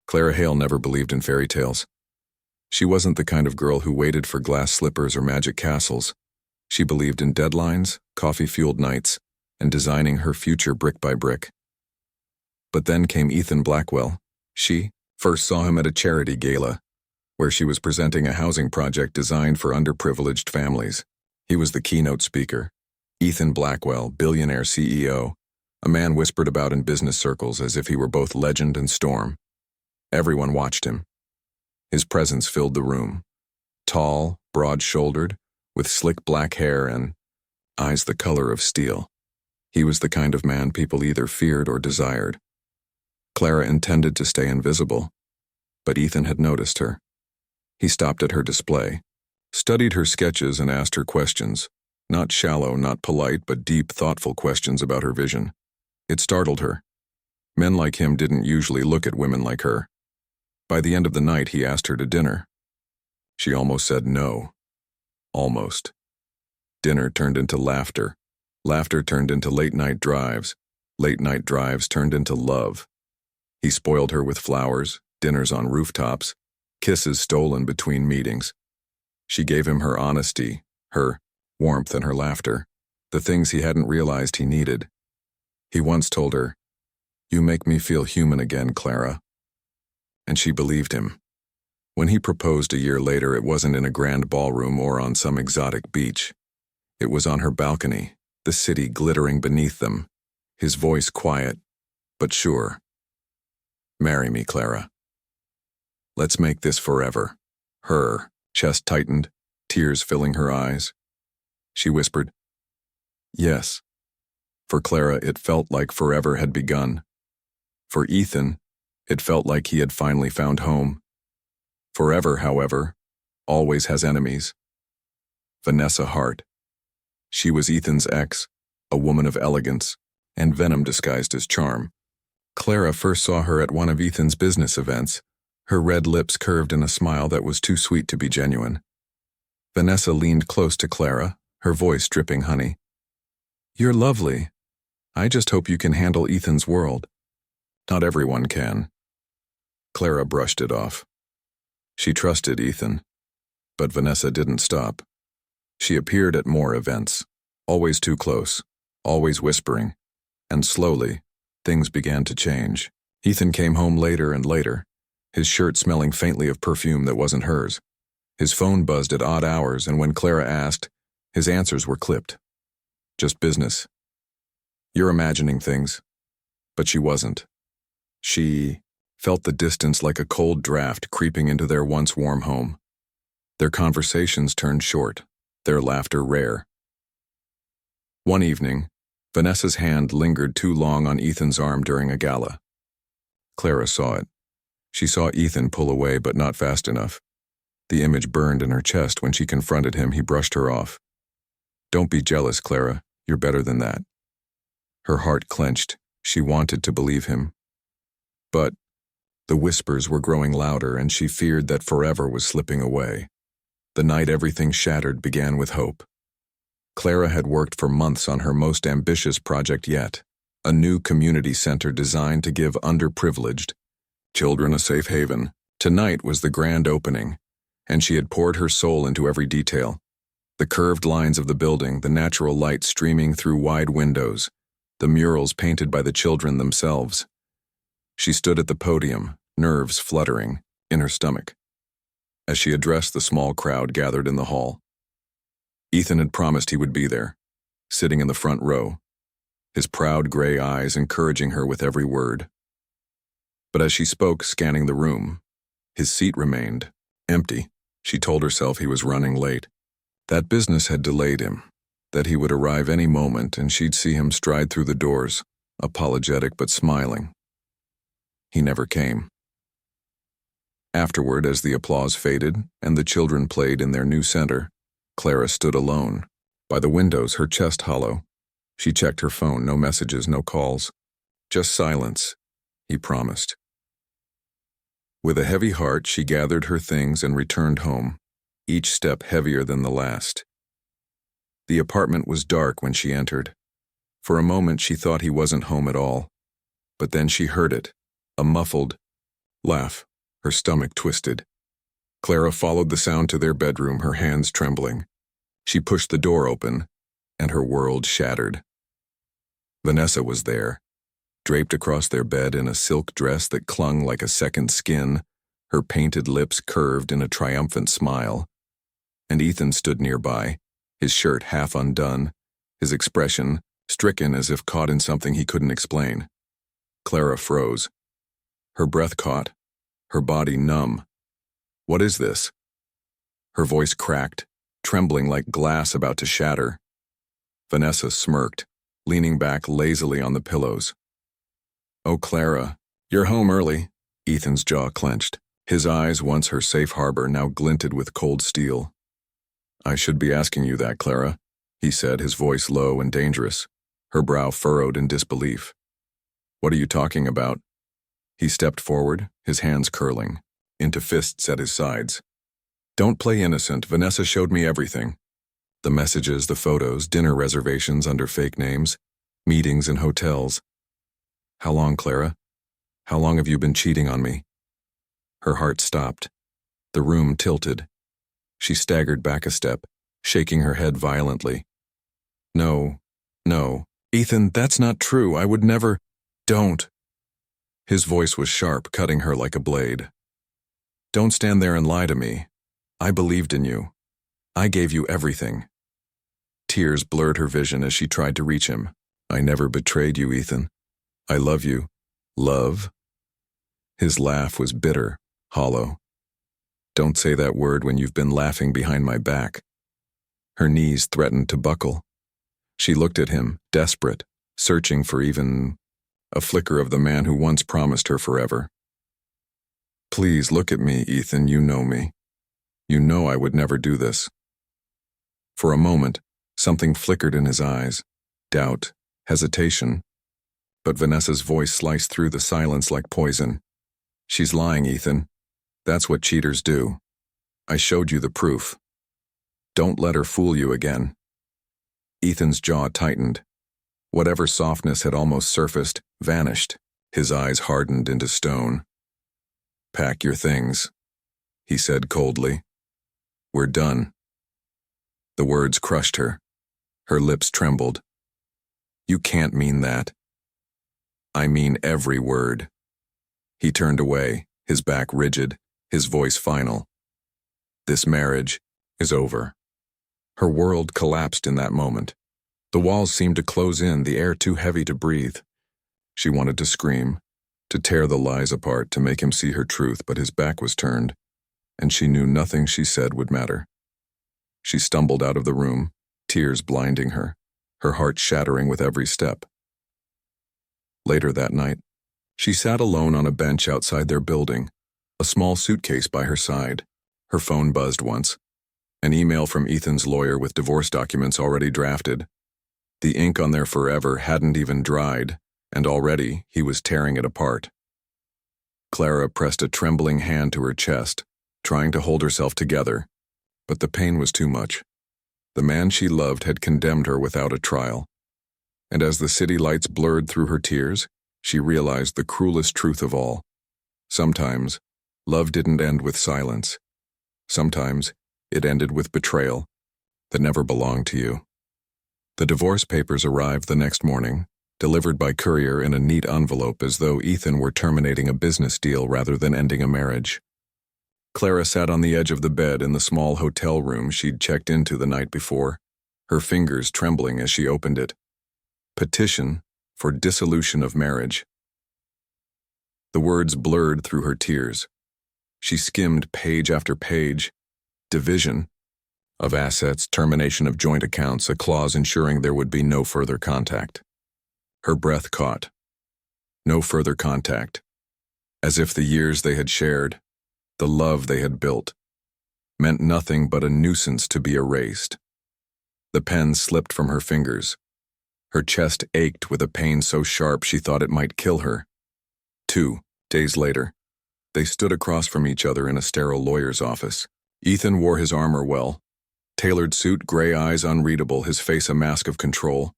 Clara Hale never believed in fairy tales. She wasn't the kind of girl who waited for glass slippers or magic castles. She believed in deadlines, coffee-fueled nights, and designing her future brick by brick. But then came Ethan Blackwell. She first saw him at a charity gala, where she was presenting a housing project designed for underprivileged families. He was the keynote speaker. Ethan Blackwell, billionaire CEO, a man whispered about in business circles as if he were both legend and storm. Everyone watched him. His presence filled the room. Tall, broad-shouldered, with slick black hair and eyes the color of steel. He was the kind of man people either feared or desired. Clara intended to stay invisible, but Ethan had noticed her. He stopped at her display, studied her sketches and asked her questions, not shallow, not polite, but deep, thoughtful questions about her vision. It startled her. Men like him didn't usually look at women like her. By the end of the night, he asked her to dinner. She almost said no. Almost. Dinner turned into laughter. Laughter turned into late-night drives. Late-night drives turned into love. He spoiled her with flowers, dinners on rooftops, kisses stolen between meetings. She gave him her honesty, her warmth and her laughter, the things he hadn't realized he needed. He once told her, "You make me feel human again, Clara." And she believed him. When he proposed a year later, it wasn't in a grand ballroom or on some exotic beach. It was on her balcony, the city glittering beneath them, his voice quiet, but sure. "Marry me, Clara. Let's make this forever." Her chest tightened, tears filling her eyes. She whispered, "Yes." For Clara, it felt like forever had begun. For Ethan, it felt like he had finally found home. Forever, however, always has enemies. Vanessa Hart. She was Ethan's ex, a woman of elegance, and venom disguised as charm. Clara first saw her at one of Ethan's business events, her red lips curved in a smile that was too sweet to be genuine. Vanessa leaned close to Clara, her voice dripping honey. "You're lovely. I just hope you can handle Ethan's world." "Not everyone can." Clara brushed it off. She trusted Ethan, but Vanessa didn't stop. She appeared at more events, always too close, always whispering, and slowly, things began to change. Ethan came home later and later, his shirt smelling faintly of perfume that wasn't hers. His phone buzzed at odd hours, and when Clara asked, his answers were clipped. Just business. "You're imagining things." But she wasn't. She felt the distance like a cold draft creeping into their once warm home. Their conversations turned short, their laughter rare. One evening, Vanessa's hand lingered too long on Ethan's arm during a gala. Clara saw it. She saw Ethan pull away, but not fast enough. The image burned in her chest. When she confronted him, he brushed her off. "Don't be jealous, Clara. You're better than that." Her heart clenched. She wanted to believe him. But the whispers were growing louder, and she feared that forever was slipping away. The night everything shattered began with hope. Clara had worked for months on her most ambitious project yet, a new community center designed to give underprivileged children a safe haven. Tonight was the grand opening, and she had poured her soul into every detail. The curved lines of the building, the natural light streaming through wide windows, the murals painted by the children themselves. She stood at the podium, nerves fluttering in her stomach, as she addressed the small crowd gathered in the hall. Ethan had promised he would be there, sitting in the front row, his proud gray eyes encouraging her with every word. But as she spoke, scanning the room, his seat remained empty. She told herself he was running late. That business had delayed him, that he would arrive any moment and she'd see him stride through the doors, apologetic but smiling. He never came. Afterward, as the applause faded and the children played in their new center, Clara stood alone, by the windows, her chest hollow. She checked her phone, no messages, no calls. Just silence, he promised. With a heavy heart, she gathered her things and returned home, each step heavier than the last. The apartment was dark when she entered. For a moment, she thought he wasn't home at all. But then she heard it, a muffled, Laugh. Her stomach twisted. Clara followed the sound to their bedroom, her hands trembling. She pushed the door open, and her world shattered. Vanessa was there, draped across their bed in a silk dress that clung like a second skin, her painted lips curved in a triumphant smile. And Ethan stood nearby, his shirt half undone, his expression stricken as if caught in something he couldn't explain. Clara froze. Her breath caught, her body numb. What is this? Her voice cracked, trembling like glass about to shatter. Vanessa smirked, leaning back lazily on the pillows. Oh, Clara, you're home early. Ethan's jaw clenched. His eyes, once her safe harbor, now glinted with cold steel. I should be asking you that, Clara, he said, his voice low and dangerous, her brow furrowed in disbelief. What are you talking about? He stepped forward, his hands curling, into fists at his sides. Don't play innocent. Vanessa showed me everything. The messages, the photos, dinner reservations under fake names, meetings in hotels. How long, Clara? How long have you been cheating on me? Her heart stopped. The room tilted. She staggered back a step, shaking her head violently. No, Ethan, that's not true. I would never. Don't. His voice was sharp, cutting her like a blade. Don't stand there and lie to me. I believed in you. I gave you everything. Tears blurred her vision as she tried to reach him. I never betrayed you, Ethan. I love you. Love? His laugh was bitter, hollow. Don't say that word when you've been laughing behind my back. Her knees threatened to buckle. She looked at him, desperate, searching for even a flicker of the man who once promised her forever. Please look at me, Ethan, you know me. You know I would never do this. For a moment, something flickered in his eyes, doubt, hesitation. But Vanessa's voice sliced through the silence like poison. She's lying, Ethan. That's what cheaters do. I showed you the proof. Don't let her fool you again. Ethan's jaw tightened. Whatever softness had almost surfaced vanished, his eyes hardened into stone. Pack your things, he said coldly. We're done. The words crushed her. Her lips trembled. You can't mean that. I mean every word. He turned away, his back rigid, his voice final. This marriage is over. Her world collapsed in that moment. The walls seemed to close in, the air too heavy to breathe. She wanted to scream, to tear the lies apart, to make him see her truth, but his back was turned, and she knew nothing she said would matter. She stumbled out of the room, tears blinding her heart shattering with every step. Later that night, she sat alone on a bench outside their building, a small suitcase by her side. Her phone buzzed once. An email from Ethan's lawyer with divorce documents already drafted. The ink on their forever hadn't even dried, and already he was tearing it apart. Clara pressed a trembling hand to her chest, trying to hold herself together, but the pain was too much. The man she loved had condemned her without a trial. And as the city lights blurred through her tears, she realized the cruelest truth of all. Sometimes, love didn't end with silence. Sometimes, it ended with betrayal that never belonged to you. The divorce papers arrived the next morning, delivered by courier in a neat envelope as though Ethan were terminating a business deal rather than ending a marriage. Clara sat on the edge of the bed in the small hotel room she'd checked into the night before, her fingers trembling as she opened it. Petition for dissolution of marriage. The words blurred through her tears. She skimmed page after page. Division of assets, termination of joint accounts, a clause ensuring there would be no further contact. Her breath caught. No further contact. As if the years they had shared, the love they had built, meant nothing but a nuisance to be erased. The pen slipped from her fingers. Her chest ached with a pain so sharp she thought it might kill her. 2 days later, they stood across from each other in a sterile lawyer's office. Ethan wore his armor well. Tailored suit, gray eyes unreadable, his face a mask of control.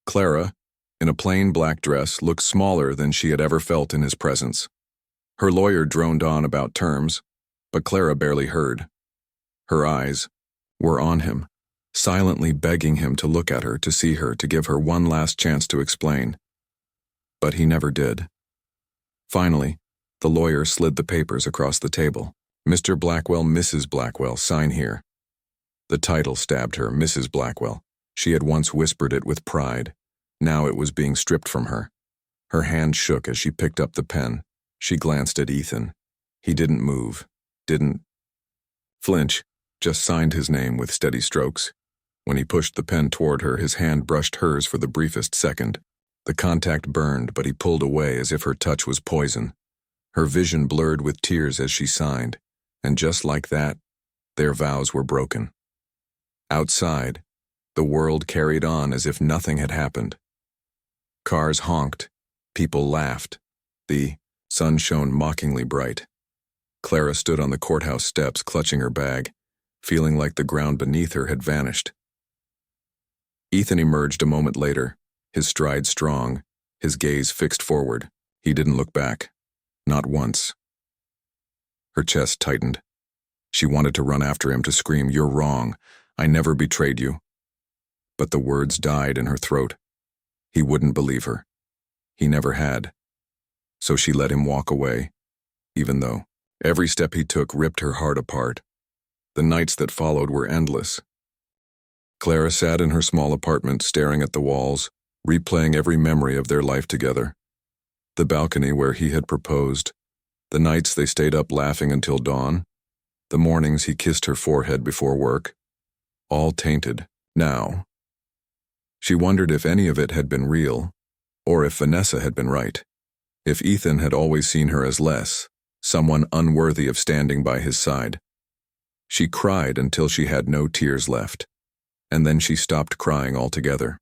Clara, in a plain black dress, looked smaller than she had ever felt in his presence. Her lawyer droned on about terms, but Clara barely heard. Her eyes were on him, silently begging him to look at her, to see her, to give her one last chance to explain. But he never did. Finally, the lawyer slid the papers across the table. Mr. Blackwell, Mrs. Blackwell, sign here. The title stabbed her, Mrs. Blackwell. She had once whispered it with pride. Now it was being stripped from her. Her hand shook as she picked up the pen. She glanced at Ethan. He didn't move, didn't flinch, just signed his name with steady strokes. When he pushed the pen toward her, his hand brushed hers for the briefest second. The contact burned, but he pulled away as if her touch was poison. Her vision blurred with tears as she signed, and just like that, their vows were broken. Outside, the world carried on as if nothing had happened. Cars honked, people laughed, the sun shone mockingly bright. Clara stood on the courthouse steps, clutching her bag, feeling like the ground beneath her had vanished. Ethan emerged a moment later, his stride strong, his gaze fixed forward. He didn't look back. Not once. Her chest tightened. She wanted to run after him, to scream, "You're wrong. I never betrayed you." But the words died in her throat. He wouldn't believe her. He never had. So she let him walk away, even though every step he took ripped her heart apart. The nights that followed were endless. Clara sat in her small apartment, staring at the walls, replaying every memory of their life together. The balcony where he had proposed, the nights they stayed up laughing until dawn, the mornings he kissed her forehead before work, all tainted now. She wondered if any of it had been real, or if Vanessa had been right, if Ethan had always seen her as less, someone unworthy of standing by his side. She cried until she had no tears left, and then she stopped crying altogether.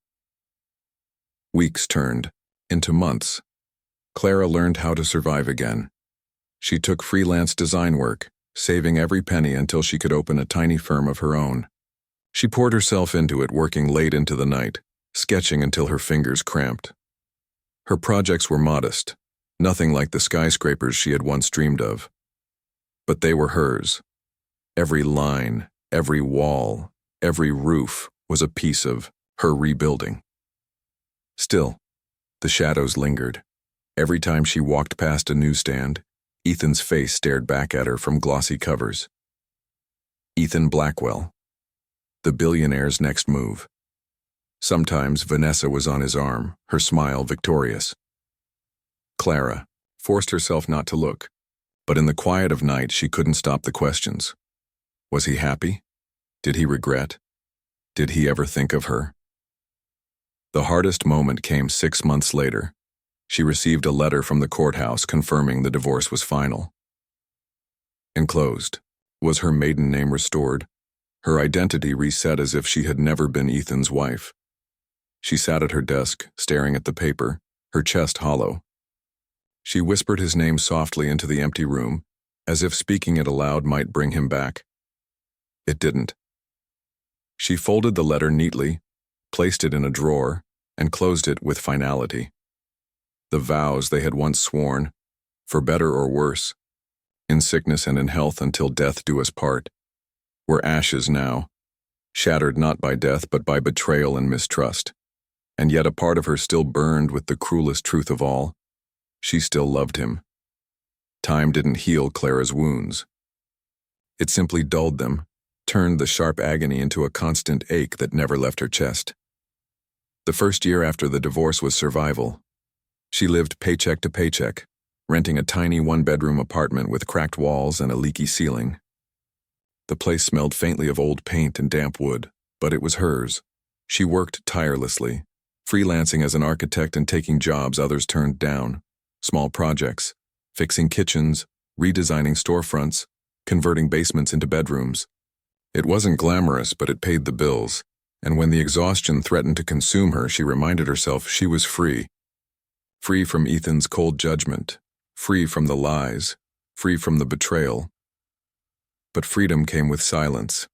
Weeks turned into months. Clara learned how to survive again. She took freelance design work, saving every penny until she could open a tiny firm of her own. She poured herself into it, working late into the night, sketching until her fingers cramped. Her projects were modest, nothing like the skyscrapers she had once dreamed of. But they were hers. Every line, every wall, every roof was a piece of her rebuilding. Still, the shadows lingered. Every time she walked past a newsstand, Ethan's face stared back at her from glossy covers. Ethan Blackwell, the billionaire's next move. Sometimes Vanessa was on his arm, her smile victorious. Clara forced herself not to look, but in the quiet of night she couldn't stop the questions. Was he happy? Did he regret? Did he ever think of her? The hardest moment came 6 months later. She received a letter from the courthouse confirming the divorce was final. Enclosed was her maiden name restored, her identity reset as if she had never been Ethan's wife. She sat at her desk, staring at the paper, her chest hollow. She whispered his name softly into the empty room, as if speaking it aloud might bring him back. It didn't. She folded the letter neatly, placed it in a drawer, and closed it with finality. The vows they had once sworn, for better or worse, in sickness and in health until death do us part, were ashes now, shattered not by death but by betrayal and mistrust. And yet a part of her still burned with the cruelest truth of all. She still loved him. Time didn't heal Clara's wounds. It simply dulled them, turned the sharp agony into a constant ache that never left her chest. The first year after the divorce was survival. She lived paycheck to paycheck, renting a tiny one-bedroom apartment with cracked walls and a leaky ceiling. The place smelled faintly of old paint and damp wood, but it was hers. She worked tirelessly, freelancing as an architect and taking jobs others turned down, small projects, fixing kitchens, redesigning storefronts, converting basements into bedrooms. It wasn't glamorous, but it paid the bills, and when the exhaustion threatened to consume her, she reminded herself she was free. Free from Ethan's cold judgment, free from the lies, free from the betrayal. But freedom came with silence.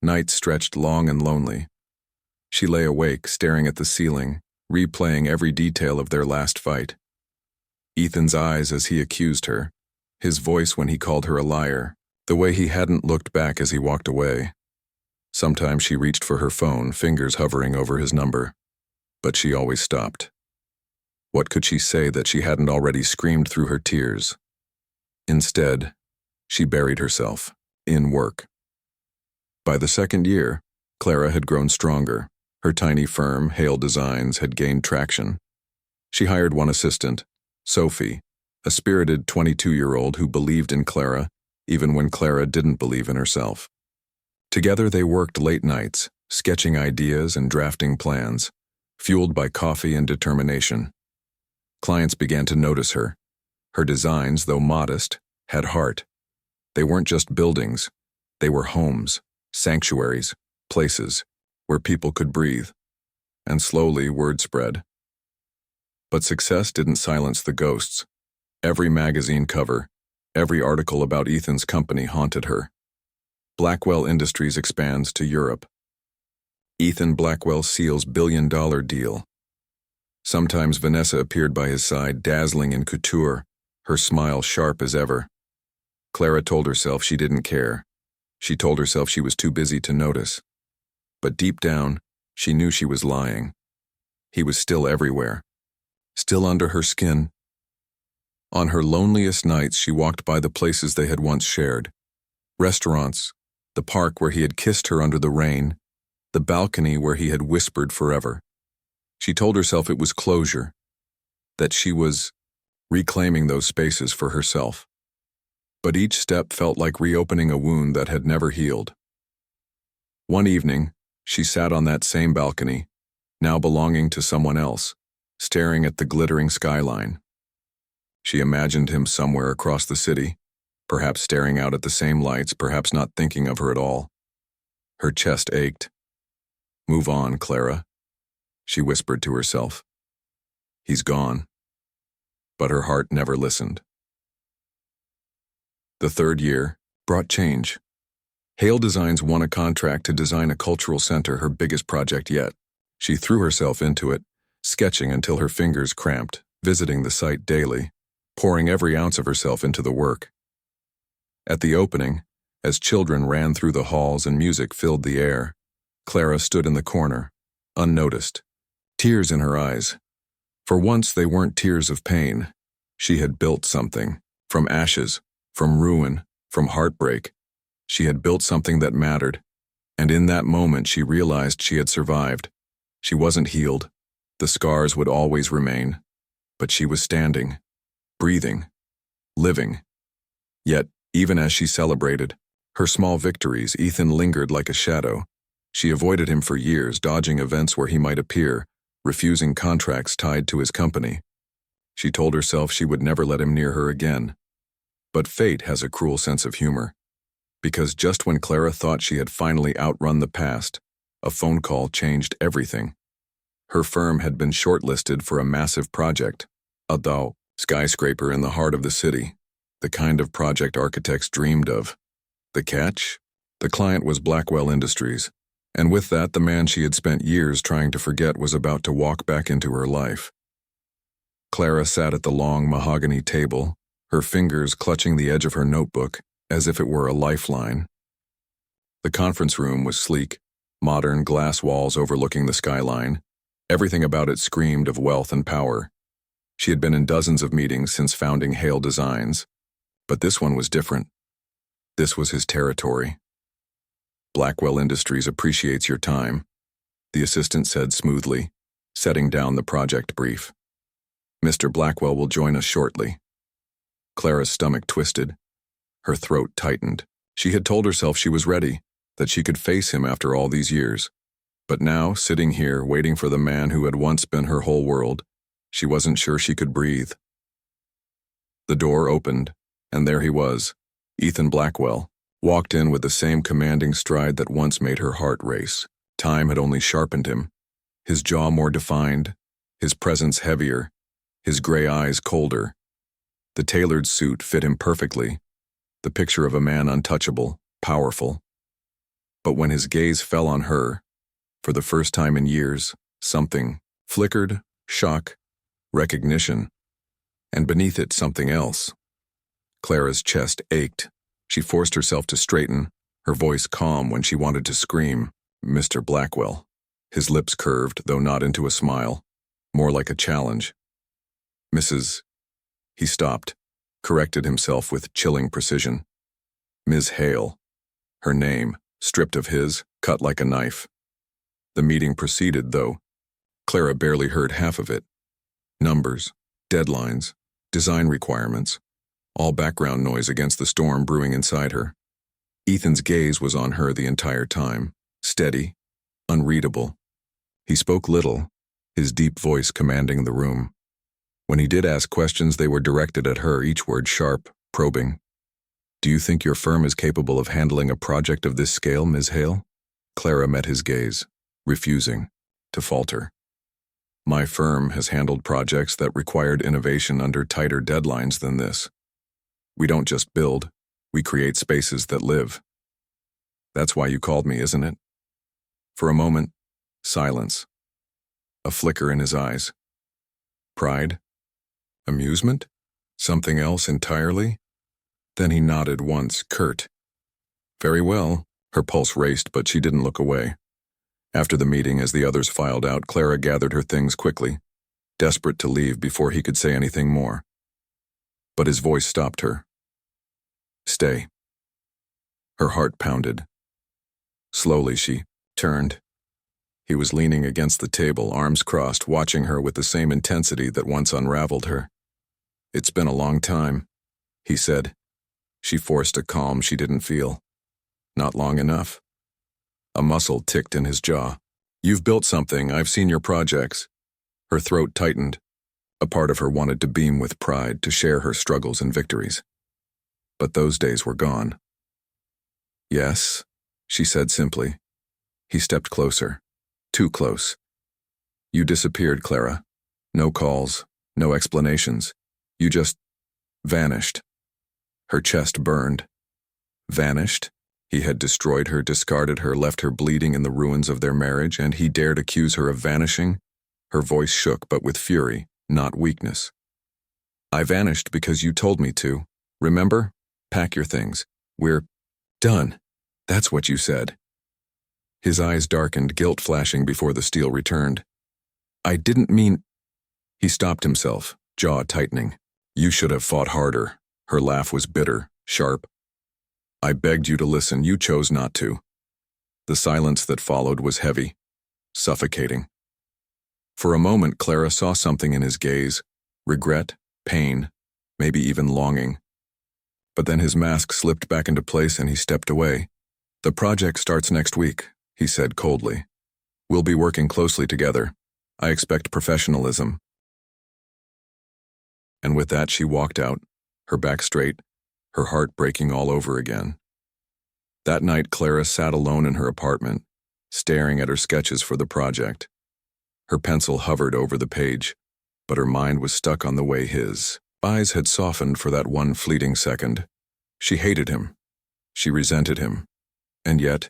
Nights stretched long and lonely. She lay awake, staring at the ceiling, replaying every detail of their last fight. Ethan's eyes as he accused her, his voice when he called her a liar, the way he hadn't looked back as he walked away. Sometimes she reached for her phone, fingers hovering over his number, but she always stopped. What could she say that she hadn't already screamed through her tears? Instead, she buried herself in work. By the second year, Clara had grown stronger. Her tiny firm, Hale Designs, had gained traction. She hired one assistant, Sophie, a spirited 22-year-old who believed in Clara, even when Clara didn't believe in herself. Together they worked late nights, sketching ideas and drafting plans, fueled by coffee and determination. Clients began to notice her. Her designs, though modest, had heart. They weren't just buildings, they were homes, sanctuaries, places where people could breathe. And slowly word spread. But success didn't silence the ghosts. Every magazine cover, every article about Ethan's company haunted her. Blackwell Industries expands to Europe. Ethan Blackwell seals billion-dollar deal. Sometimes Vanessa appeared by his side, dazzling in couture, her smile sharp as ever. Clara told herself she didn't care. She told herself she was too busy to notice. But deep down, she knew she was lying. He was still everywhere, still under her skin. On her loneliest nights, she walked by the places they had once shared. Restaurants, the park where he had kissed her under the rain, the balcony where he had whispered forever. She told herself it was closure, that she was reclaiming those spaces for herself. But each step felt like reopening a wound that had never healed. One evening, she sat on that same balcony, now belonging to someone else, staring at the glittering skyline. She imagined him somewhere across the city, perhaps staring out at the same lights, perhaps not thinking of her at all. Her chest ached. "Move on, Clara," she whispered to herself. "He's gone." But her heart never listened. The third year brought change. Hale Designs won a contract to design a cultural center, her biggest project yet. She threw herself into it, sketching until her fingers cramped, visiting the site daily, pouring every ounce of herself into the work. At the opening, as children ran through the halls and music filled the air, Clara stood in the corner, unnoticed, tears in her eyes. For once they weren't tears of pain. She had built something, from ashes, from ruin, from heartbreak. She had built something that mattered, and in that moment she realized she had survived. She wasn't healed. The scars would always remain, but she was standing, breathing, living. Yet, even as she celebrated her small victories, Ethan lingered like a shadow. She avoided him for years, dodging events where he might appear, refusing contracts tied to his company. She told herself she would never let him near her again. But fate has a cruel sense of humor. Because just when Clara thought she had finally outrun the past, a phone call changed everything. Her firm had been shortlisted for a massive project, a skyscraper in the heart of the city, the kind of project architects dreamed of. The catch? The client was Blackwell Industries, and with that, the man she had spent years trying to forget was about to walk back into her life. Clara sat at the long mahogany table, her fingers clutching the edge of her notebook, as if it were a lifeline. The conference room was sleek, modern glass walls overlooking the skyline. Everything about it screamed of wealth and power. She had been in dozens of meetings since founding Hale Designs, but this one was different. This was his territory. "Blackwell Industries appreciates your time," the assistant said smoothly, setting down the project brief. "Mr. Blackwell will join us shortly." Clara's stomach twisted. Her throat tightened. She had told herself she was ready, that she could face him after all these years. But now, sitting here, waiting for the man who had once been her whole world, she wasn't sure she could breathe. The door opened, and there he was, Ethan Blackwell, walked in with the same commanding stride that once made her heart race. Time had only sharpened him, his jaw more defined, his presence heavier, his gray eyes colder. The tailored suit fit him perfectly, the picture of a man untouchable, powerful. But when his gaze fell on her, for the first time in years, something flickered, shock, recognition. and beneath it something else. Clara's chest ached. She forced herself to straighten, her voice calm when she wanted to scream, "Mr. Blackwell." His lips curved, though not into a smile, more like a challenge. "Mrs." He stopped, corrected himself with chilling precision. "Ms. Hale." Her name, stripped of his, cut like a knife. The meeting proceeded, though. Clara barely heard half of it. Numbers, deadlines, design requirements, all background noise against the storm brewing inside her. Ethan's gaze was on her the entire time, steady, unreadable. He spoke little, his deep voice commanding the room. When he did ask questions, they were directed at her, each word sharp, probing. "Do you think your firm is capable of handling a project of this scale, Ms. Hale?" Clara met his gaze, refusing to falter. "My firm has handled projects that required innovation under tighter deadlines than this. We don't just build, we create spaces that live. That's why you called me, isn't it?" For a moment, silence. A flicker in his eyes. Pride? Amusement? Something else entirely? Then he nodded once, curt. "Very well." Her pulse raced, but she didn't look away. After the meeting, as the others filed out, Clara gathered her things quickly, desperate to leave before he could say anything more. But his voice stopped her. "Stay." Her heart pounded. Slowly she turned. He was leaning against the table, arms crossed, watching her with the same intensity that once unraveled her. "It's been a long time," he said. She forced a calm she didn't feel. "Not long enough." A muscle ticked in his jaw. "You've built something, I've seen your projects." Her throat tightened. A part of her wanted to beam with pride, to share her struggles and victories. But those days were gone. "Yes," she said simply. He stepped closer. Too close. "You disappeared, Clara. No calls, no explanations. You just vanished." Her chest burned. Vanished? He had destroyed her, discarded her, left her bleeding in the ruins of their marriage, and he dared accuse her of vanishing? Her voice shook, but with fury, not weakness. "I vanished because you told me to. Remember? Pack your things. We're done. That's what you said." His eyes darkened, guilt flashing before the steel returned. "I didn't mean—" He stopped himself, jaw tightening. "You should have fought harder." Her laugh was bitter, sharp. "I begged you to listen, you chose not to." The silence that followed was heavy, suffocating. For a moment, Clara saw something in his gaze, regret, pain, maybe even longing. But then his mask slipped back into place and he stepped away. "The project starts next week," he said coldly. "We'll be working closely together. I expect professionalism." And with that she walked out, her back straight, her heart breaking all over again. That night Clara sat alone in her apartment, staring at her sketches for the project. Her pencil hovered over the page, but her mind was stuck on the way his eyes had softened for that one fleeting second. She hated him. She resented him. And yet,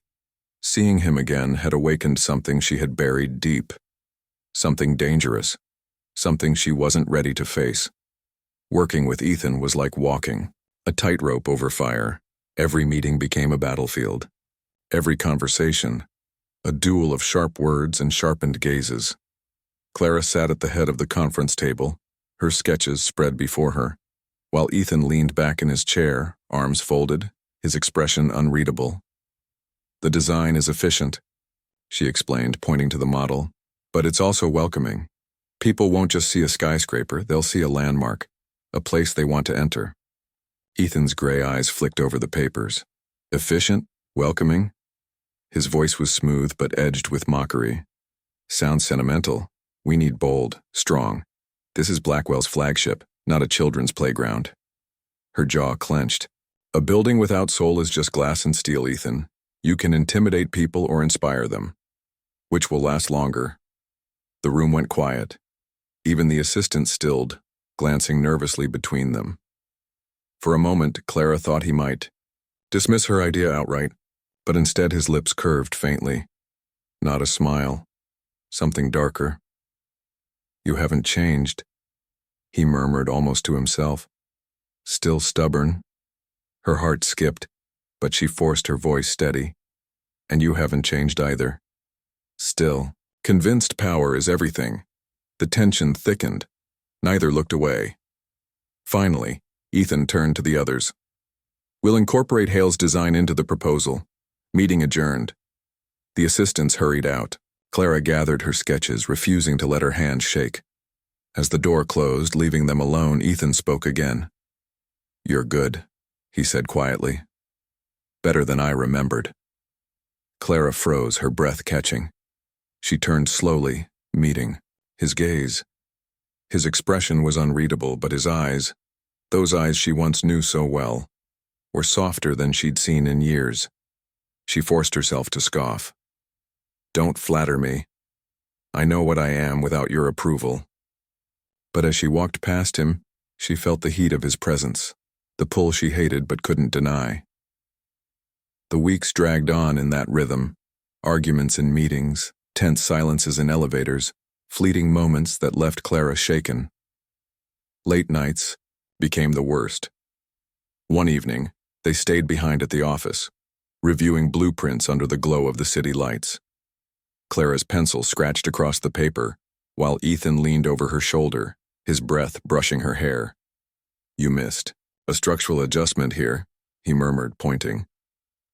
seeing him again had awakened something she had buried deep. Something dangerous. Something she wasn't ready to face. Working with Ethan was like walking, a tightrope over fire. Every meeting became a battlefield. Every conversation, a duel of sharp words and sharpened gazes. Clara sat at the head of the conference table, her sketches spread before her, while Ethan leaned back in his chair, arms folded, his expression unreadable. "The design is efficient," she explained, pointing to the model, "but it's also welcoming. People won't just see a skyscraper, they'll see a landmark, a place they want to enter." Ethan's gray eyes flicked over the papers. "Efficient? Welcoming?" His voice was smooth but edged with mockery. "Sounds sentimental. We need bold, strong. This is Blackwell's flagship, not a children's playground." Her jaw clenched. "A building without soul is just glass and steel, Ethan. You can intimidate people or inspire them. Which will last longer?" The room went quiet. Even the assistant stilled, glancing nervously between them. For a moment, Clara thought he might dismiss her idea outright, but instead his lips curved faintly. Not a smile. Something darker. "You haven't changed." he murmured almost to himself. Still stubborn? Her heart skipped, but she forced her voice steady. And you haven't changed either. Still, convinced power is everything. The tension thickened. Neither looked away. Finally, Ethan turned to the others. We'll incorporate Hale's design into the proposal. Meeting adjourned. The assistants hurried out. Clara gathered her sketches, refusing to let her hands shake. As the door closed, leaving them alone, Ethan spoke again. You're good, he said quietly. Better than I remembered. Clara froze, her breath catching. She turned slowly, meeting his gaze. His expression was unreadable, but his eyes, those eyes she once knew so well, were softer than she'd seen in years. She forced herself to scoff. Don't flatter me. I know what I am without your approval. But as she walked past him, she felt the heat of his presence, the pull she hated but couldn't deny. The weeks dragged on in that rhythm, arguments in meetings, tense silences in elevators, fleeting moments that left Clara shaken. Late nights became the worst. One evening, they stayed behind at the office, reviewing blueprints under the glow of the city lights. Clara's pencil scratched across the paper, while Ethan leaned over her shoulder, his breath brushing her hair. You missed a structural adjustment here, he murmured, pointing.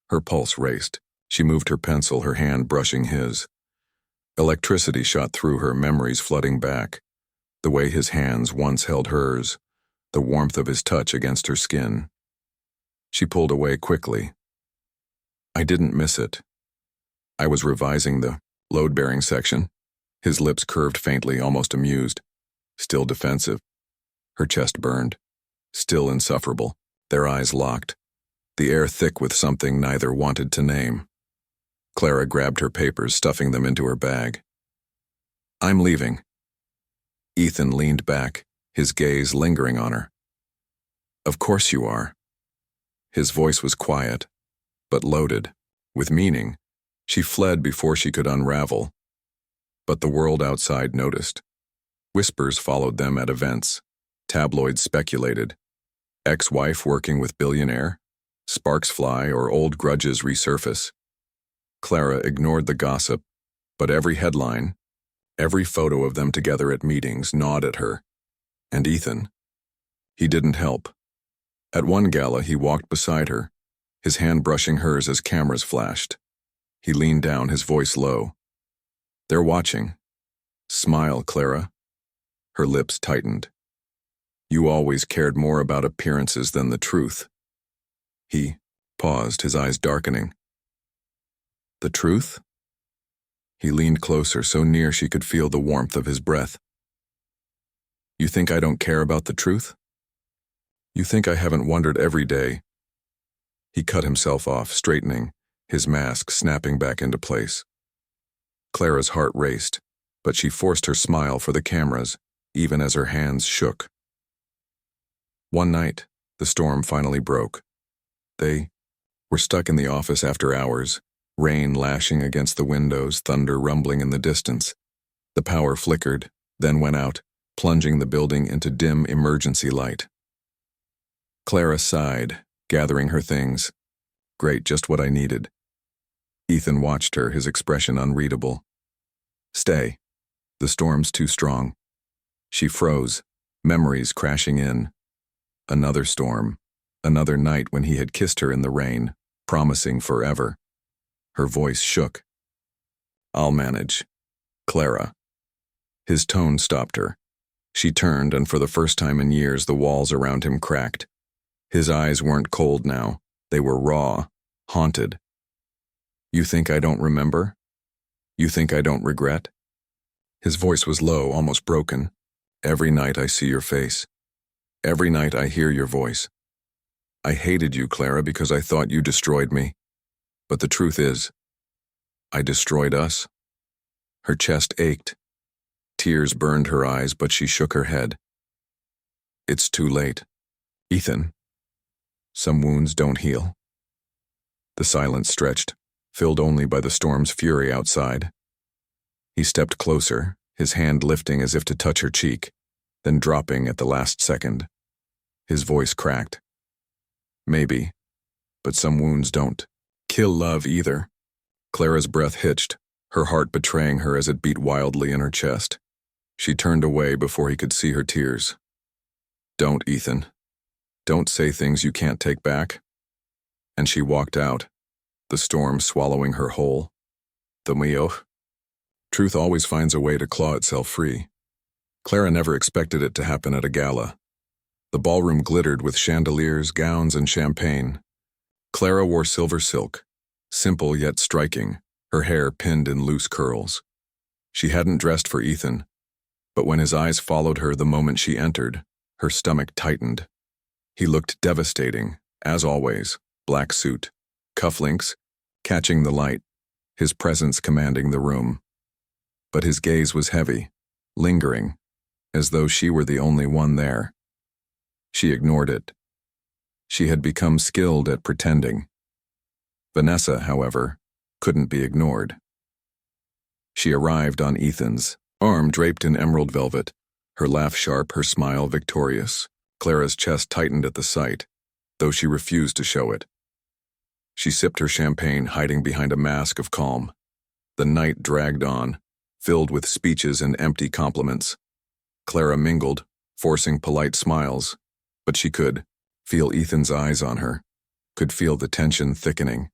Her pulse raced. She moved her pencil, her hand brushing his. Electricity shot through her, memories flooding back. The way his hands once held hers, the warmth of his touch against her skin. She pulled away quickly. I didn't miss it. I was revising the load-bearing section. His lips curved faintly, almost amused. Still defensive. Her chest burned. Still insufferable. Their eyes locked. The air thick with something neither wanted to name. Clara grabbed her papers, stuffing them into her bag. I'm leaving. Ethan leaned back, his gaze lingering on her. Of course you are. His voice was quiet, but loaded, with meaning. She fled before she could unravel. But the world outside noticed. Whispers followed them at events. Tabloids speculated. Ex-wife working with billionaire? Sparks fly or old grudges resurface. Clara ignored the gossip, but every headline, every photo of them together at meetings gnawed at her. And Ethan? He didn't help. At one gala, he walked beside her, his hand brushing hers as cameras flashed. He leaned down, his voice low. They're watching. Smile, Clara. Her lips tightened. You always cared more about appearances than the truth. He paused, his eyes darkening. The truth? He leaned closer, so near she could feel the warmth of his breath. You think I don't care about the truth? You think I haven't wondered every day? He cut himself off, straightening, his mask snapping back into place. Clara's heart raced, but she forced her smile for the cameras, even as her hands shook. One night, the storm finally broke. They were stuck in the office after hours, rain lashing against the windows, thunder rumbling in the distance. The power flickered, then went out, plunging the building into dim emergency light. Clara sighed, gathering her things. Great, just what I needed. Ethan watched her, his expression unreadable. Stay. The storm's too strong. She froze, memories crashing in. Another storm, another night when he had kissed her in the rain, promising forever. Her voice shook. I'll manage. Clara. His tone stopped her. She turned, and for the first time in years, the walls around him cracked. His eyes weren't cold now. They were raw, haunted. You think I don't remember? You think I don't regret? His voice was low, almost broken. Every night I see your face. Every night I hear your voice. I hated you, Clara, because I thought you destroyed me. But the truth is, I destroyed us. Her chest ached. Tears burned her eyes, but she shook her head. It's too late. Ethan, some wounds don't heal. The silence stretched, filled only by the storm's fury outside. He stepped closer, his hand lifting as if to touch her cheek. then dropping at the last second. His voice cracked. Maybe, but some wounds don't kill love either. Clara's breath hitched, her heart betraying her as it beat wildly in her chest. She turned away before he could see her tears. Don't, Ethan. Don't say things you can't take back. And she walked out, the storm swallowing her whole. The mio. Truth always finds a way to claw itself free. Clara never expected it to happen at a gala. The ballroom glittered with chandeliers, gowns, and champagne. Clara wore silver silk, simple yet striking, her hair pinned in loose curls. She hadn't dressed for Ethan, but when his eyes followed her the moment she entered, her stomach tightened. He looked devastating, as always, black suit, cufflinks, catching the light, his presence commanding the room. But his gaze was heavy, lingering, as though she were the only one there. She ignored it. She had become skilled at pretending. Vanessa, however, couldn't be ignored. She arrived on Ethan's, arm draped in emerald velvet, her laugh sharp, her smile victorious. Clara's chest tightened at the sight, though she refused to show it. She sipped her champagne, hiding behind a mask of calm. The night dragged on, filled with speeches and empty compliments. Clara mingled, forcing polite smiles, but she could feel Ethan's eyes on her, could feel the tension thickening.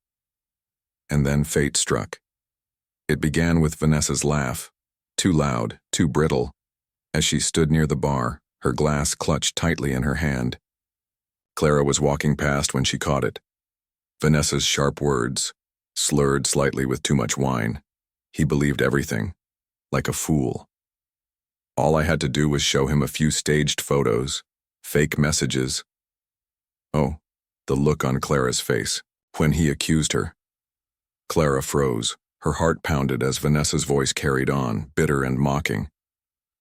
And then fate struck. It began with Vanessa's laugh, too loud, too brittle, as she stood near the bar, her glass clutched tightly in her hand. Clara was walking past when she caught it. Vanessa's sharp words, slurred slightly with too much wine. He believed everything, like a fool. All I had to do was show him a few staged photos, fake messages. Oh, the look on Clara's face, when he accused her. Clara froze, her heart pounded as Vanessa's voice carried on, bitter and mocking.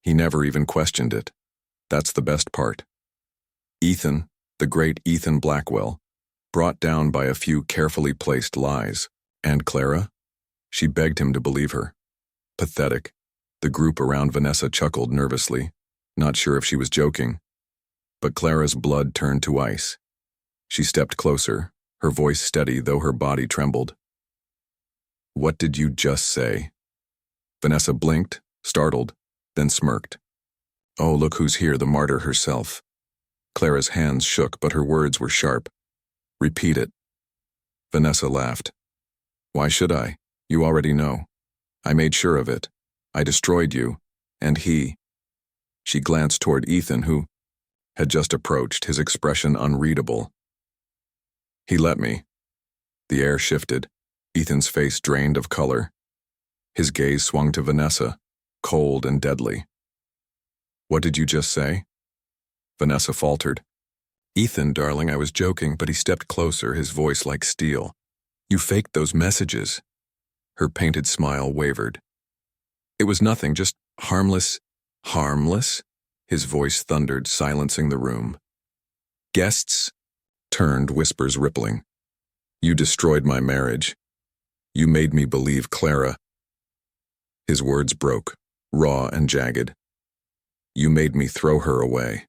He never even questioned it. That's the best part. Ethan, the great Ethan Blackwell, brought down by a few carefully placed lies. And Clara? She begged him to believe her. Pathetic. The group around Vanessa chuckled nervously, not sure if she was joking. But Clara's blood turned to ice. She stepped closer, her voice steady though her body trembled. What did you just say? Vanessa blinked, startled, then smirked. Oh, look who's here, the martyr herself. Clara's hands shook, but her words were sharp. Repeat it. Vanessa laughed. Why should I? You already know. I made sure of it. I destroyed you, and he. She glanced toward Ethan, who had just approached, his expression unreadable. He let me. The air shifted, Ethan's face drained of color. His gaze swung to Vanessa, cold and deadly. What did you just say? Vanessa faltered. Ethan, darling, I was joking, but he stepped closer, his voice like steel. You faked those messages. Her painted smile wavered. It was nothing, just harmless. Harmless? His voice thundered, silencing the room. Guests turned, whispers rippling. You destroyed my marriage. You made me believe Clara. His words broke, raw and jagged. You made me throw her away.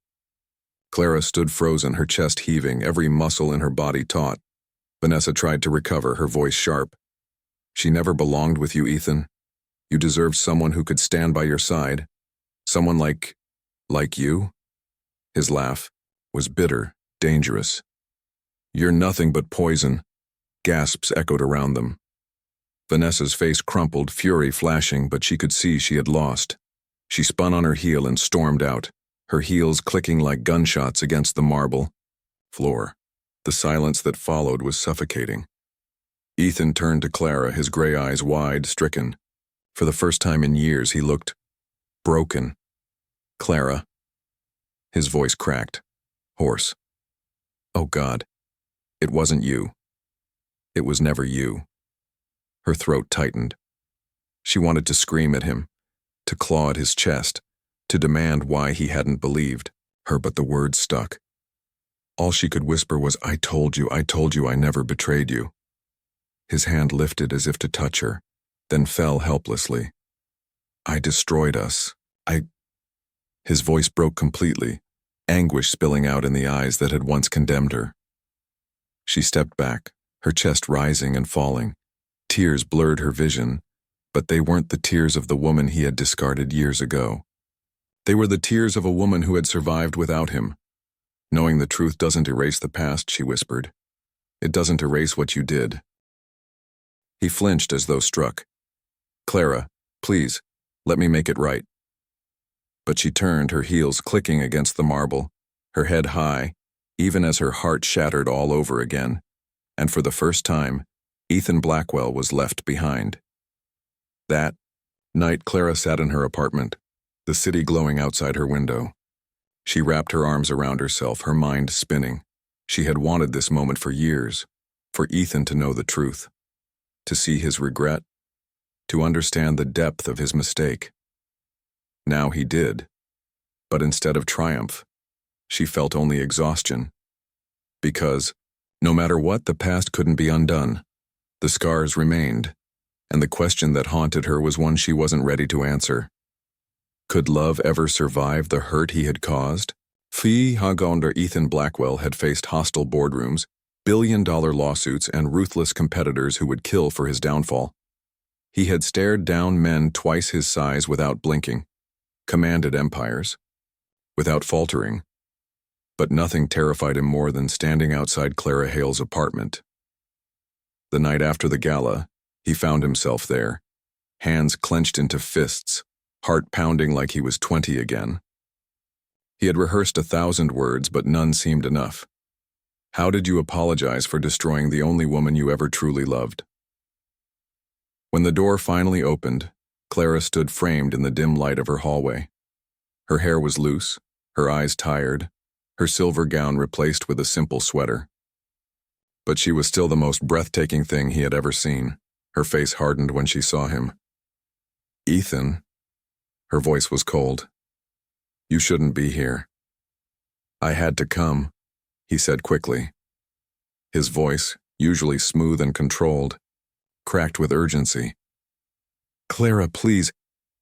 Clara stood frozen, her chest heaving, every muscle in her body taut. Vanessa tried to recover, her voice sharp. She never belonged with you, Ethan. You deserved someone who could stand by your side. Someone like you? His laugh was bitter, dangerous. You're nothing but poison. Gasps echoed around them. Vanessa's face crumpled, fury flashing, but she could see she had lost. She spun on her heel and stormed out, her heels clicking like gunshots against the marble floor. The silence that followed was suffocating. Ethan turned to Clara, his gray eyes wide, stricken. For the first time in years, he looked broken. Clara. His voice cracked, hoarse. Oh God, it wasn't you. It was never you. Her throat tightened. She wanted to scream at him, to claw at his chest, to demand why he hadn't believed her, but the words stuck. All she could whisper was, I told you I never betrayed you. His hand lifted as if to touch her, then fell helplessly. I destroyed us. His voice broke completely, anguish spilling out in the eyes that had once condemned her. She stepped back, her chest rising and falling. Tears blurred her vision, but they weren't the tears of the woman he had discarded years ago. They were the tears of a woman who had survived without him. Knowing the truth doesn't erase the past, she whispered. It doesn't erase what you did. He flinched as though struck. Clara, please, let me make it right. But she turned, her heels clicking against the marble, her head high, even as her heart shattered all over again. And for the first time, Ethan Blackwell was left behind. That night, Clara sat in her apartment, the city glowing outside her window. She wrapped her arms around herself, her mind spinning. She had wanted this moment for years, for Ethan to know the truth, to see his regret, to understand the depth of his mistake. Now he did, but instead of triumph, she felt only exhaustion. Because, no matter what, the past couldn't be undone. The scars remained, and the question that haunted her was one she wasn't ready to answer. Could love ever survive the hurt he had caused? Fee Hagonder Ethan Blackwell had faced hostile boardrooms, billion-dollar lawsuits, and ruthless competitors who would kill for his downfall. He had stared down men twice his size without blinking, commanded empires, without faltering. But nothing terrified him more than standing outside Clara Hale's apartment. The night after the gala, he found himself there, hands clenched into fists, heart pounding like he was 20 again. He had rehearsed 1,000 words, but none seemed enough. How did you apologize for destroying the only woman you ever truly loved? When the door finally opened, Clara stood framed in the dim light of her hallway. Her hair was loose, her eyes tired, her silver gown replaced with a simple sweater. But she was still the most breathtaking thing he had ever seen. Her face hardened when she saw him. Ethan. Her voice was cold. You shouldn't be here. I had to come, he said quickly. His voice, usually smooth and controlled, cracked with urgency. Clara, please.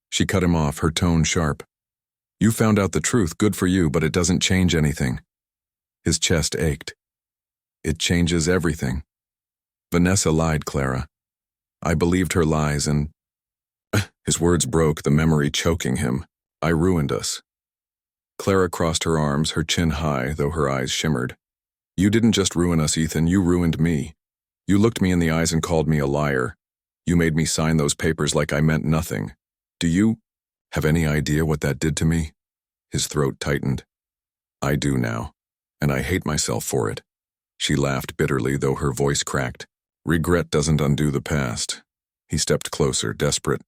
She cut him off, her tone sharp. You found out the truth, good for you, but it doesn't change anything. His chest ached. It changes everything. Vanessa lied, Clara. I believed her lies and... His words broke, the memory choking him. I ruined us. Clara crossed her arms, her chin high, though her eyes shimmered. You didn't just ruin us, Ethan, you ruined me. You looked me in the eyes and called me a liar. You made me sign those papers like I meant nothing. Do you have any idea what that did to me? His throat tightened. I do now, and I hate myself for it. She laughed bitterly, though her voice cracked. Regret doesn't undo the past. He stepped closer, desperate.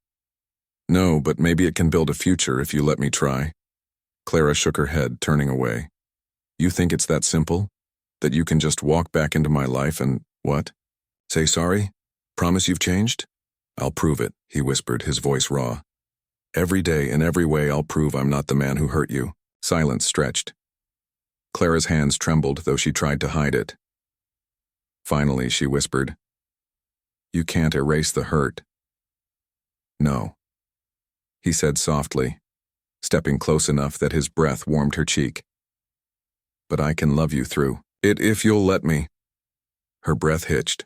No, but maybe it can build a future if you let me try. Clara shook her head, turning away. You think it's that simple? That you can just walk back into my life and, what? Say sorry? Promise you've changed? I'll prove it, he whispered, his voice raw. Every day, in every way, I'll prove I'm not the man who hurt you. Silence stretched. Clara's hands trembled, though she tried to hide it. Finally, she whispered, You can't erase the hurt. No, he said softly, stepping close enough that his breath warmed her cheek. But I can love you through it if you'll let me. Her breath hitched.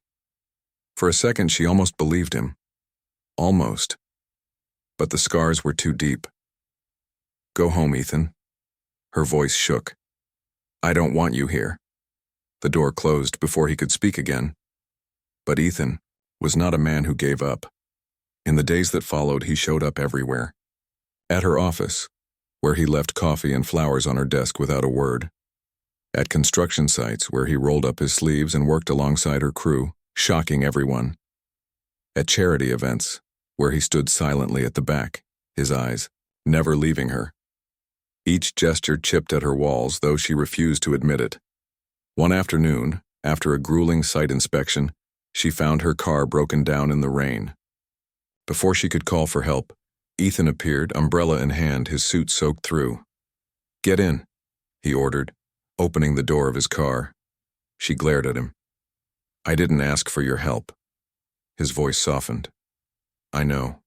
For a second, she almost believed him. Almost. But the scars were too deep. Go home, Ethan. Her voice shook. I don't want you here. The door closed before he could speak again. But Ethan was not a man who gave up. In the days that followed, he showed up everywhere. At her office, where he left coffee and flowers on her desk without a word. At construction sites, where he rolled up his sleeves and worked alongside her crew, shocking everyone. At charity events, where he stood silently at the back, his eyes never leaving her. Each gesture chipped at her walls, though she refused to admit it. One afternoon, after a grueling site inspection, she found her car broken down in the rain. Before she could call for help, Ethan appeared, umbrella in hand, his suit soaked through. Get in, he ordered, opening the door of his car. She glared at him. I didn't ask for your help. His voice softened. I know,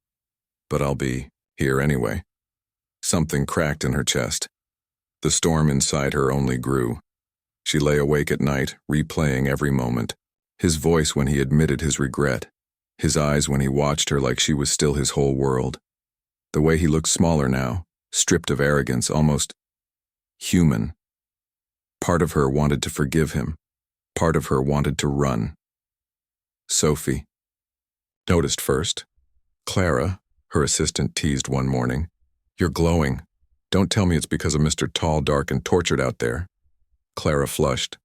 but I'll be here anyway. Something cracked in her chest. The storm inside her only grew. She lay awake at night, replaying every moment. His voice when he admitted his regret. His eyes when he watched her like she was still his whole world. The way he looked smaller now, stripped of arrogance, almost human. Part of her wanted to forgive him. Part of her wanted to run. Sophie noticed first. Clara, her assistant, teased one morning. "You're glowing. Don't tell me it's because of Mr. Tall, dark, and tortured out there." Clara flushed.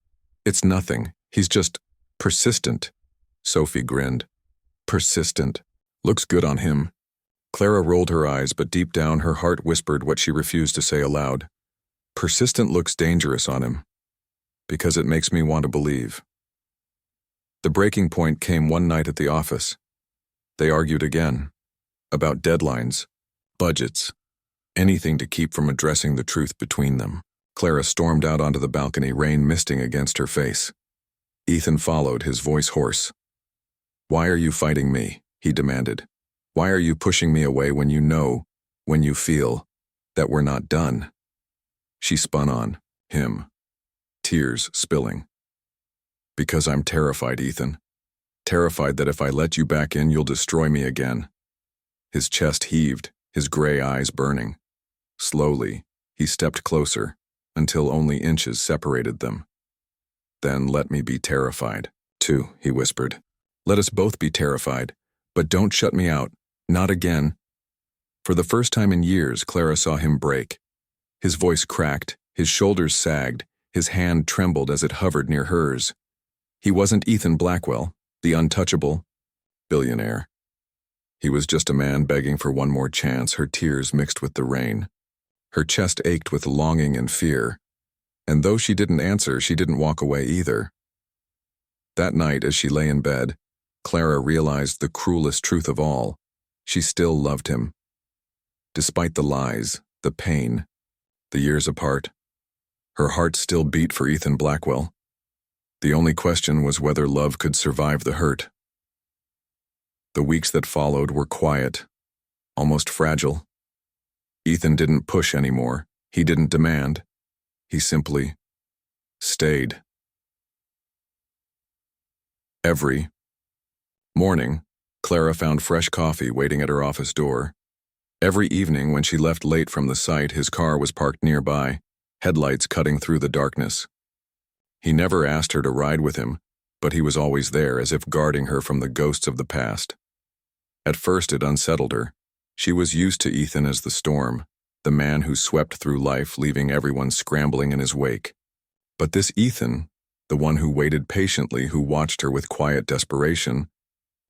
"It's nothing. He's just persistent." Sophie grinned. "Persistent. Looks good on him." Clara rolled her eyes, but deep down her heart whispered what she refused to say aloud. "Persistent looks dangerous on him. Because it makes me want to believe." The breaking point came one night at the office. They argued again. About deadlines, budgets, anything to keep from addressing the truth between them. Clara stormed out onto the balcony, rain misting against her face. Ethan followed, his voice hoarse. "Why are you fighting me?" he demanded. "Why are you pushing me away when you know, when you feel, that we're not done?" She spun on him, tears spilling. "Because I'm terrified, Ethan. Terrified that if I let you back in, you'll destroy me again." His chest heaved, his gray eyes burning. Slowly, he stepped closer, until only inches separated them. "Then let me be terrified, too," he whispered. "Let us both be terrified, but don't shut me out, not again." For the first time in years, Clara saw him break. His voice cracked, his shoulders sagged, his hand trembled as it hovered near hers. He wasn't Ethan Blackwell, the untouchable billionaire. He was just a man begging for one more chance, her tears mixed with the rain. Her chest ached with longing and fear, and though she didn't answer, she didn't walk away either. That night, as she lay in bed, Clara realized the cruelest truth of all. She still loved him. Despite the lies, the pain, the years apart, her heart still beat for Ethan Blackwell. The only question was whether love could survive the hurt. The weeks that followed were quiet, almost fragile. Ethan didn't push anymore. He didn't demand. He simply stayed. Every morning, Clara found fresh coffee waiting at her office door. Every evening when she left late from the site, his car was parked nearby, headlights cutting through the darkness. He never asked her to ride with him, but he was always there, as if guarding her from the ghosts of the past. At first it unsettled her. She was used to Ethan as the storm, the man who swept through life, leaving everyone scrambling in his wake. But this Ethan, the one who waited patiently, who watched her with quiet desperation,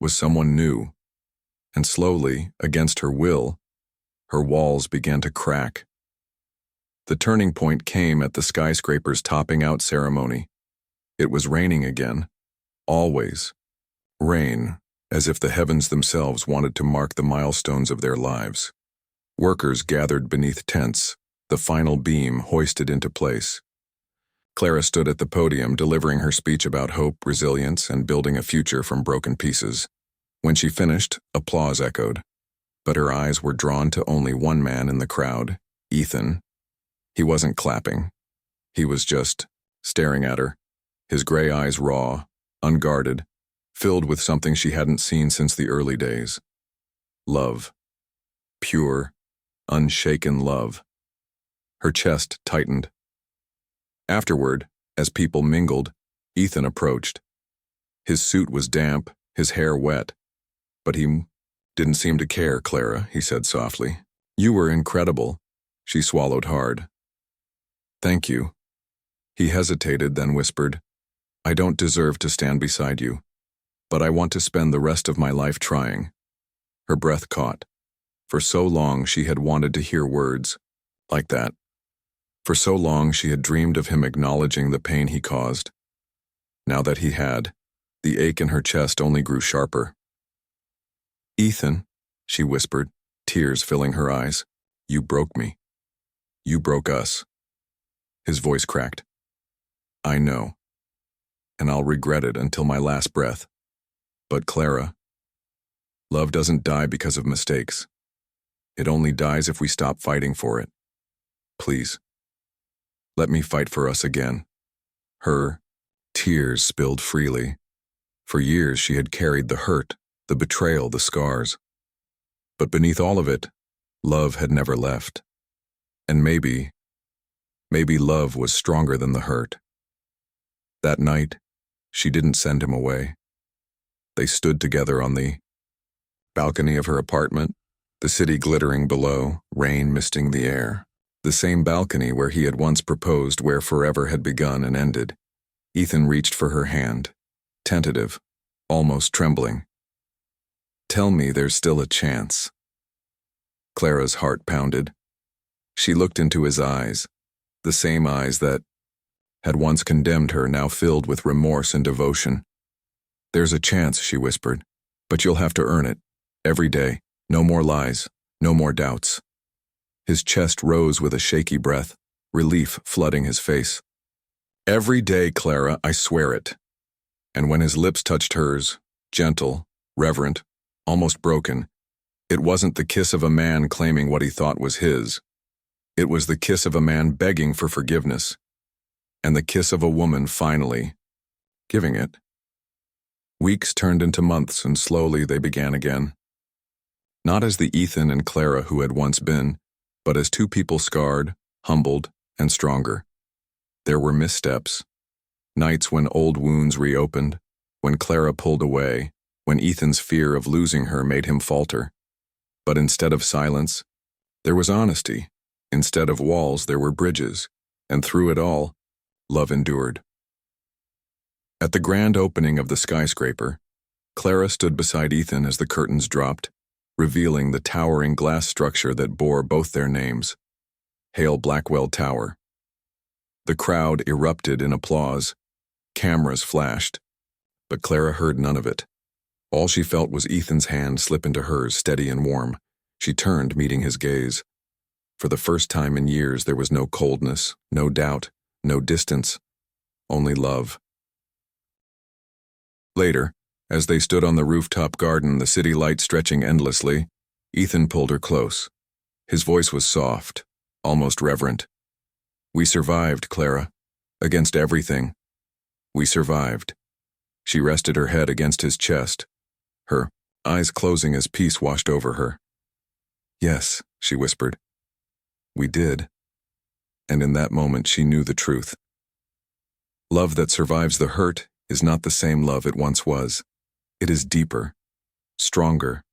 was someone new. And slowly, against her will, her walls began to crack. The turning point came at the skyscraper's topping out ceremony. It was raining again. Always. Rain, as if the heavens themselves wanted to mark the milestones of their lives. Workers gathered beneath tents, the final beam hoisted into place. Clara stood at the podium, delivering her speech about hope, resilience, and building a future from broken pieces. When she finished, applause echoed. But her eyes were drawn to only one man in the crowd, Ethan. He wasn't clapping. He was just staring at her, his gray eyes raw, unguarded, filled with something she hadn't seen since the early days. Love. Pure, unshaken love. Her chest tightened. Afterward, as people mingled, Ethan approached. His suit was damp, his hair wet. But he didn't seem to care, Clara, he said softly. "You were incredible." She swallowed hard. "Thank you." He hesitated, then whispered, "I don't deserve to stand beside you, but I want to spend the rest of my life trying." Her breath caught. For so long she had wanted to hear words like that. For so long she had dreamed of him acknowledging the pain he caused. Now that he had, the ache in her chest only grew sharper. "Ethan," she whispered, tears filling her eyes, "you broke me. You broke us." His voice cracked. "I know. And I'll regret it until my last breath. But Clara, love doesn't die because of mistakes. It only dies if we stop fighting for it. Please, let me fight for us again." Her tears spilled freely. For years she had carried the hurt, the betrayal, the scars. But beneath all of it, love had never left. And maybe love was stronger than the hurt. That night, she didn't send him away. They stood together on the balcony of her apartment, the city glittering below, rain misting the air. The same balcony where he had once proposed, where forever had begun and ended. Ethan reached for her hand, tentative, almost trembling. "Tell me there's still a chance." Clara's heart pounded. She looked into his eyes, the same eyes that had once condemned her, now filled with remorse and devotion. "There's a chance," she whispered, "but you'll have to earn it. Every day. No more lies. No more doubts." His chest rose with a shaky breath, relief flooding his face. "Every day, Clara, I swear it." And when his lips touched hers, gentle, reverent, almost broken, it wasn't the kiss of a man claiming what he thought was his. It was the kiss of a man begging for forgiveness, and the kiss of a woman finally giving it. Weeks turned into months, and slowly they began again. Not as the Ethan and Clara who had once been, but as two people scarred, humbled, and stronger. There were missteps, nights when old wounds reopened, when Clara pulled away, when Ethan's fear of losing her made him falter. But instead of silence, there was honesty. Instead of walls, there were bridges, and through it all, love endured. At the grand opening of the skyscraper, Clara stood beside Ethan as the curtains dropped, revealing the towering glass structure that bore both their names, Hale Blackwell Tower. The crowd erupted in applause. Cameras flashed, but Clara heard none of it. All she felt was Ethan's hand slip into hers, steady and warm. She turned, meeting his gaze. For the first time in years, there was no coldness, no doubt, no distance, only love. Later, as they stood on the rooftop garden, the city light stretching endlessly, Ethan pulled her close. His voice was soft, almost reverent. "We survived, Clara. Against everything. We survived." She rested her head against his chest, her eyes closing as peace washed over her. "Yes," she whispered. "We did." And in that moment she knew the truth. Love that survives the hurt is not the same love it once was. It is deeper, stronger,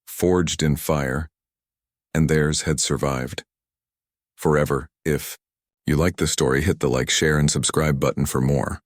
forged in fire, and theirs had survived. Forever. If you like the story, hit the like, share, and subscribe button for more.